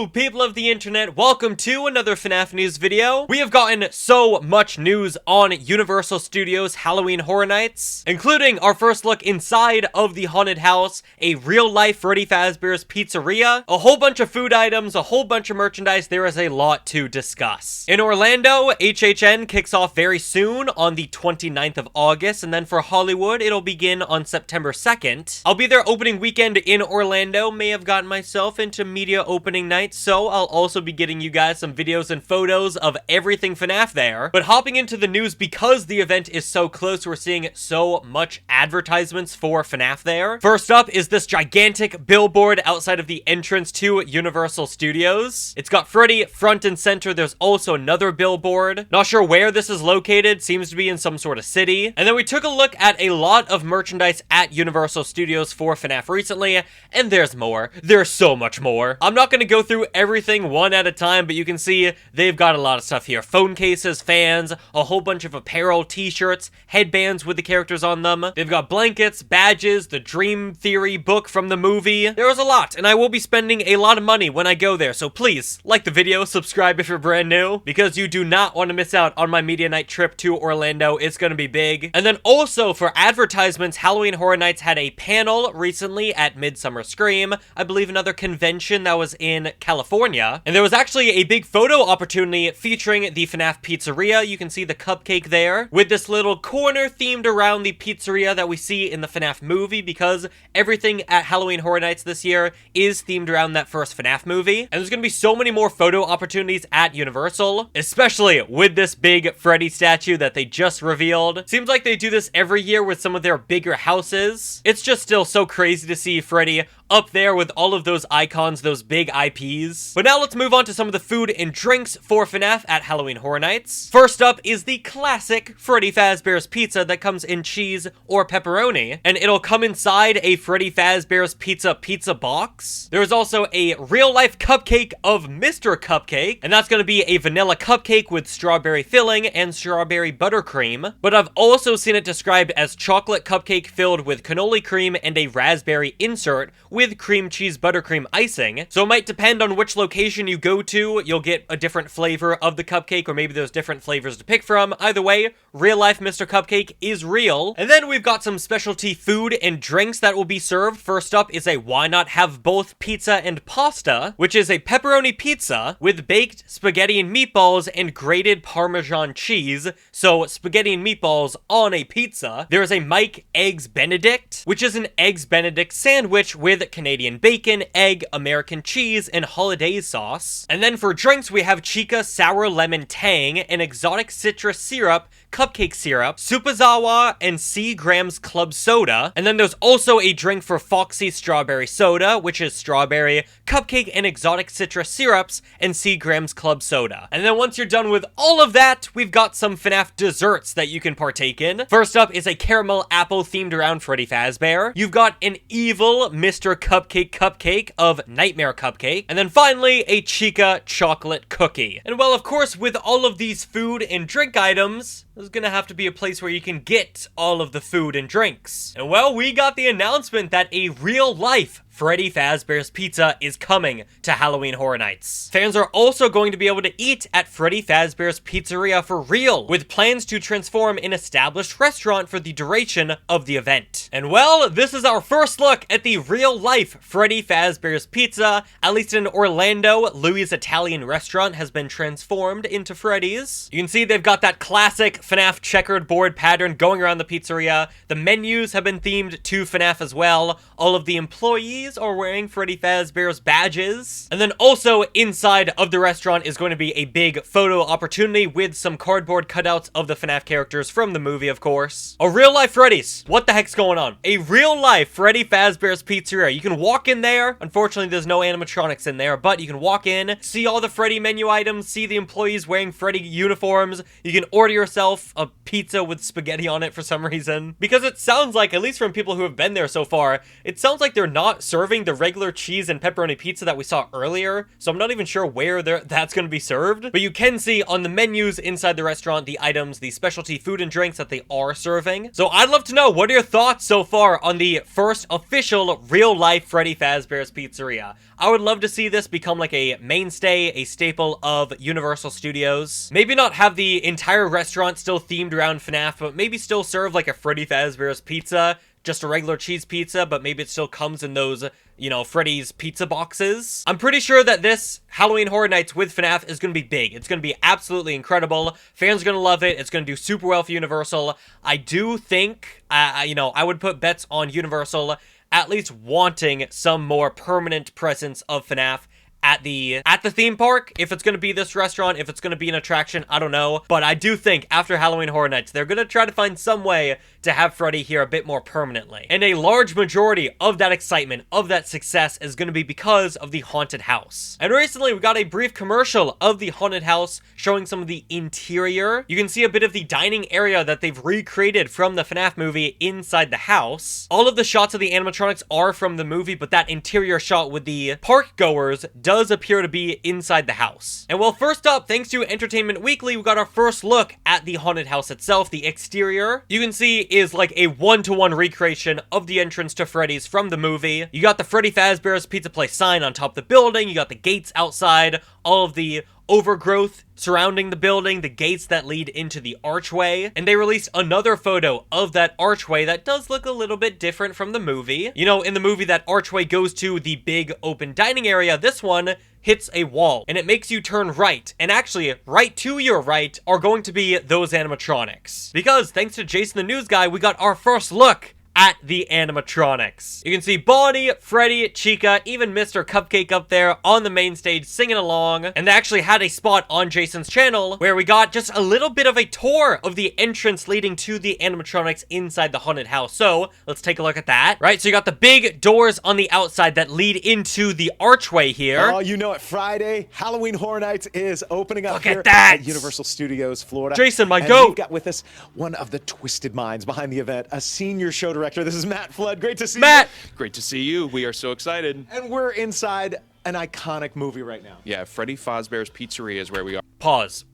Hello, people of the internet. Welcome to another FNaF news video. We have gotten so much news on Universal Studios Halloween Horror Nights, including our first look inside of the haunted house, a real-life Freddy Fazbear's Pizzeria, a whole bunch of food items, a whole bunch of merchandise. There is a lot to discuss. In Orlando, HHN kicks off very soon on the 29th of August, and then for Hollywood, it'll begin on September 2nd. I'll be there opening weekend in Orlando. May have gotten myself into media opening night, so I'll also be getting you guys some videos and photos of everything FNaF there. But hopping into the news, because the event is so close, we're seeing so much advertisements for FNaF there. First up is this gigantic billboard outside of the entrance to Universal Studios. It's got Freddy front and center. There's also another billboard. Not sure where this is located. Seems to be in some sort of city. And then we took a look at a lot of merchandise at Universal Studios for FNaF recently, and there's more. There's so much more. I'm not going to go through everything one at a time, but you can see they've got a lot of stuff here. Phone cases, fans, a whole bunch of apparel, t-shirts, headbands with the characters on them. They've got blankets, badges, the Dream Theory book from the movie. There was a lot, and I will be spending a lot of money when I go there, so please like the video, subscribe if you're brand new, because you do not want to miss out on my media night trip to Orlando. It's going to be big. And then also for advertisements, Halloween Horror Nights had a panel recently at Midsummer Scream, I believe another convention that was in California, and there was actually a big photo opportunity featuring the FNaF Pizzeria. You can see the cupcake there with this little corner themed around the pizzeria that we see in the FNaF movie, because everything at Halloween Horror Nights this year is themed around that first FNaF movie. And there's gonna be so many more photo opportunities at Universal, especially with this big Freddy statue that they just revealed. Seems like they do this every year with some of their bigger houses. It's just still so crazy to see Freddy up there with all of those icons, those big IPs. But now let's move on to some of the food and drinks for FNaF at Halloween Horror Nights. First up is the classic Freddy Fazbear's Pizza that comes in cheese or pepperoni, and it'll come inside a Freddy Fazbear's pizza box. There's also a real-life cupcake of Mr. Cupcake, and that's going to be a vanilla cupcake with strawberry filling and strawberry buttercream. But I've also seen it described as chocolate cupcake filled with cannoli cream and a raspberry insert with cream cheese buttercream icing. So it might depend on which location you go to. You'll get a different flavor of the cupcake, or maybe there's different flavors to pick from. Either way, real life Mr. Cupcake is real. And then we've got some specialty food and drinks that will be served. First up is a why not have both pizza and pasta, which is a pepperoni pizza with baked spaghetti and meatballs and grated Parmesan cheese. So spaghetti and meatballs on a pizza. There is a Mike Eggs Benedict, which is an Eggs Benedict sandwich with Canadian bacon, egg, American cheese, and hollandaise sauce. And then for drinks, we have Chica Sour Lemon Tang, an exotic citrus syrup, cupcake syrup, Supazawa, and Seagram's Club Soda. And then there's also a drink for Foxy Strawberry Soda, which is strawberry, cupcake, and exotic citrus syrups, and Seagram's Club Soda. And then once you're done with all of that, we've got some FNaF desserts that you can partake in. First up is a caramel apple themed around Freddy Fazbear. You've got an evil Mr. Cupcake of Nightmare Cupcake. And then finally, a Chica chocolate cookie. And well, of course, with all of these food and drink items, there's gonna have to be a place where you can get all of the food and drinks. And well, we got the announcement that a real-life Freddy Fazbear's Pizza is coming to Halloween Horror Nights. Fans are also going to be able to eat at Freddy Fazbear's Pizzeria for real, with plans to transform an established restaurant for the duration of the event. And well, this is our first look at the real-life Freddy Fazbear's Pizza. At least in Orlando, Louis' Italian restaurant has been transformed into Freddy's. You can see they've got that classic FNaF checkered board pattern going around the pizzeria. The menus have been themed to FNaF as well. All of the employees are wearing Freddy Fazbear's badges. And then also inside of the restaurant is going to be a big photo opportunity with some cardboard cutouts of the FNaF characters from the movie, of course. A real life Freddy's. What the heck's going on? A real life Freddy Fazbear's Pizzeria. You can walk in there. Unfortunately, there's no animatronics in there, but you can walk in, see all the Freddy menu items, see the employees wearing Freddy uniforms. You can order yourself yourself a pizza with spaghetti on it for some reason. Because it sounds like, at least from people who have been there so far, it sounds like they're not serving the regular cheese and pepperoni pizza that we saw earlier. So I'm not even sure where that's going to be served. But you can see on the menus inside the restaurant the items, the specialty food and drinks that they are serving. So I'd love to know, what are your thoughts so far on the first official real-life Freddy Fazbear's Pizzeria? I would love to see this become like a mainstay, a staple of Universal Studios. Maybe not have the entire restaurant still themed around FNaF, but maybe still serve like a Freddy Fazbear's Pizza, just a regular cheese pizza, but maybe it still comes in those, you know, Freddy's pizza boxes. I'm pretty sure that this Halloween Horror Nights with FNaF is going to be big. It's going to be absolutely incredible. Fans are going to love it. It's going to do super well for Universal. I do think, you know, I would put bets on Universal at least wanting some more permanent presence of FNaF at the theme park. If it's going to be this restaurant, if it's going to be an attraction, I don't know. But I do think after Halloween Horror Nights, they're going to try to find some way to have Freddy here a bit more permanently. And a large majority of that excitement, of that success, is going to be because of the haunted house. And recently, we got a brief commercial of the haunted house showing some of the interior. You can see a bit of the dining area that they've recreated from the FNaF movie inside the house. All of the shots of the animatronics are from the movie, but that interior shot with the park goers does appear to be inside the house. And well, first up, thanks to Entertainment Weekly, we got our first look at the haunted house itself. The exterior, you can see, is like a one-to-one recreation of the entrance to Freddy's from the movie. You got the Freddy Fazbear's Pizza Place sign on top of the building. You got the gates outside, all of the overgrowth surrounding the building, the gates that lead into the archway. And they released another photo of that archway that does look a little bit different from the movie. You know, in the movie, that archway goes to the big open dining area. This one hits a wall, and it makes you turn right. And actually, right to your right are going to be those animatronics. Because, thanks to Jason the News Guy, we got our first look at the animatronics. You can see Bonnie, Freddy, Chica, even Mr. Cupcake up there on the main stage singing along. And they actually had a spot on Jason's channel where we got just a little bit of a tour of the entrance leading to the animatronics inside the haunted house. So let's take a look at that. Right, so you got the big doors on the outside that lead into the archway here. Oh, you know it, Friday, Halloween Horror Nights is opening up Look here at that! at Universal Studios, Florida. Jason, my and goat! We've got with us one of the twisted minds behind the event, a senior show director. This is Matt Flood. Great to see Matt! you. Great to see you. We are so excited. And we're inside an iconic movie right now. Yeah, Freddy Fazbear's Pizzeria is where we are. Pause.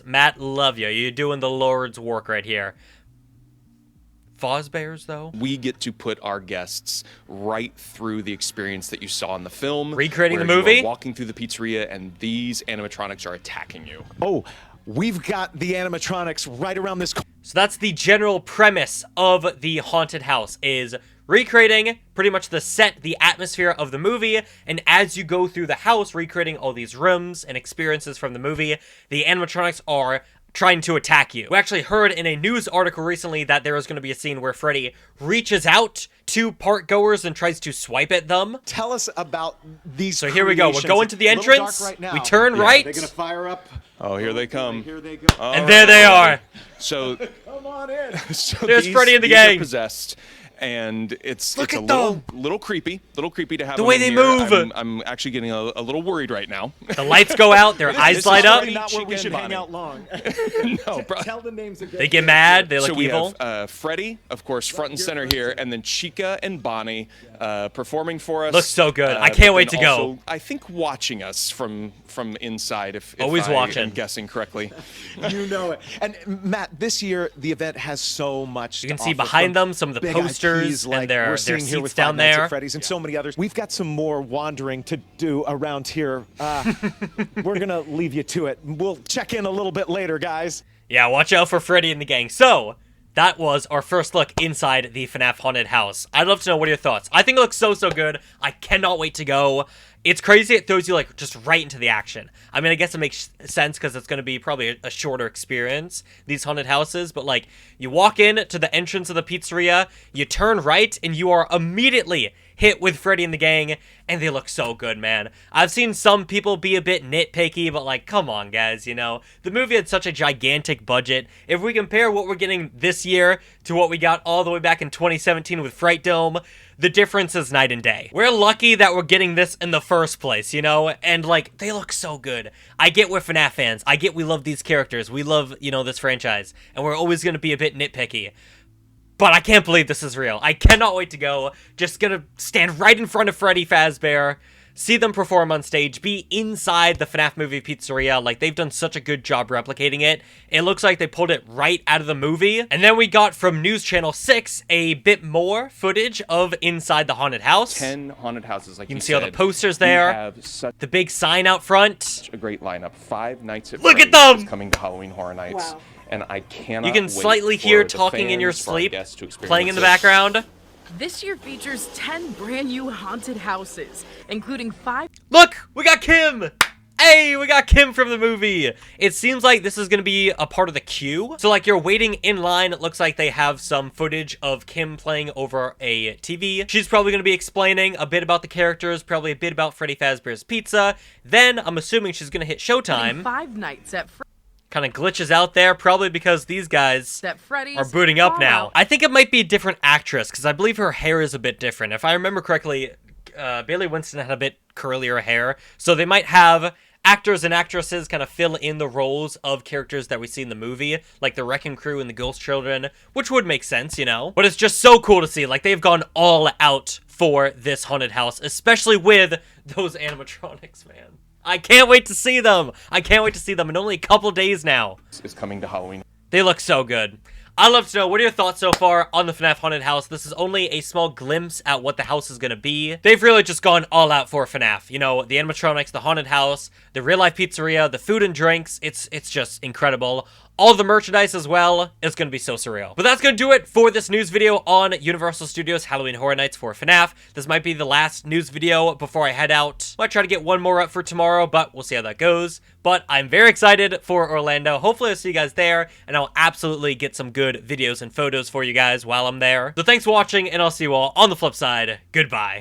Matt, love you. You're doing the Lord's work right here. Fazbears, though? We get to put our guests right through the experience that you saw in the film. Recreating the where movie? You are walking through the pizzeria, and these animatronics are attacking you. Oh, we've got the animatronics right around this corner. So that's the general premise of the haunted house, is recreating pretty much the set, the atmosphere of the movie, and as you go through the house, recreating all these rooms and experiences from the movie, the animatronics are trying to attack you. We actually heard in a news article recently that there is going to be a scene where Freddy reaches out to park goers and tries to swipe at them. Tell us about these So here we go. We're going to the entrance. Right now. We turn right. They're going to fire up. Oh, here they come. Here they go. And there they are. So, Come on in. so There's these, Freddy and the these gang. are possessed. And it's Look a at little creepy to have The them way in they here. move. I'm actually getting a little worried right now. The lights go out. Their eyes This light is up. Freddy, Not where we Chica, should and hang Bonnie. out long. No, bro. Tell the names again. They get mad. They look So we evil. have Freddy, of course, front and center here, and then Chica and Bonnie performing for us. Looks so good. I but can't wait then to go. also, I think watching us from inside, if Always I watching. am guessing correctly. You know it. And Matt, this year the event has so much. You can to see offer, behind from them some of the big posters IPs and like their we're seeing here with seats down Five Nights there. at Freddy's and so many others. We've got some more wandering to do around here. We're gonna leave you to it. We'll check in a little bit later, guys. Yeah, watch out for Freddy and the gang. So, that was our first look inside the FNaF haunted house. I'd love to know, what are your thoughts? I think it looks so good. I cannot wait to go. It's crazy. It throws you like just right into the action. I mean, I guess it makes sense because it's going to be probably a shorter experience, these haunted houses. But like, you walk in to the entrance of the pizzeria, you turn right, and you are immediately hit with Freddy and the gang, and they look so good, man. I've seen some people be a bit nitpicky, but like, come on, guys, you know? The movie had such a gigantic budget. If we compare what we're getting this year to what we got all the way back in 2017 with Fright Dome, the difference is night and day. We're lucky that we're getting this in the first place, you know? And like, they look so good. I get we're FNAF fans. I get we love these characters. We love, you know, this franchise. And we're always going to be a bit nitpicky. But I can't believe this is real. I cannot wait to go. Just gonna stand right in front of Freddy Fazbear, see them perform on stage, be inside the FNAF movie Pizzeria. Like, they've done such a good job replicating it. It looks like they pulled it right out of the movie. And then we got from News Channel 6 a bit more footage of inside the haunted house. 10 haunted houses, like you can see all the posters there. The big sign out front. A great lineup. 5 nights at Look Freddy's at them! is coming to Halloween Horror Nights. Wow. And I cannot You can wait slightly for hear the talking in your fans, for our sleep, guests to experience playing in the it. background. This year features 10 brand new haunted houses, including 5... Look! We got Kim! Hey, we got Kim from the movie! It seems like this is going to be a part of the queue. So, like, you're waiting in line. It looks like they have some footage of Kim playing over a TV. She's probably going to be explaining a bit about the characters, probably a bit about Freddy Fazbear's Pizza. Then, I'm assuming she's going to hit Showtime. 5 nights at Kind of glitches out there, probably because these guys Freddys are booting up now. I think it might be a different actress, because I believe her hair is a bit different. If I remember correctly, Bailey Winston had a bit curlier hair, so they might have actors and actresses kind of fill in the roles of characters that we see in the movie, like the Wrecking Crew and the Ghost Children, which would make sense, you know? But it's just so cool to see. Like, they've gone all out for this haunted house, especially with those animatronics, man. I can't wait to see them. I can't wait to see them in only a couple days now. Is coming to Halloween. They look so good. I'd love to know, what are your thoughts so far on the FNAF Haunted House? This is only a small glimpse at what the house is going to be. They've really just gone all out for FNAF. You know, the animatronics, the haunted house, the real-life pizzeria, the food and drinks. It's just incredible. All the merchandise as well. It's going to be so surreal. But that's going to do it for this news video on Universal Studios Halloween Horror Nights for FNAF. This might be the last news video before I head out. Might try to get one more up for tomorrow, but we'll see how that goes. But I'm very excited for Orlando. Hopefully I'll see you guys there, and I'll absolutely get some good videos and photos for you guys while I'm there. So thanks for watching, and I'll see you all on the flip side. Goodbye.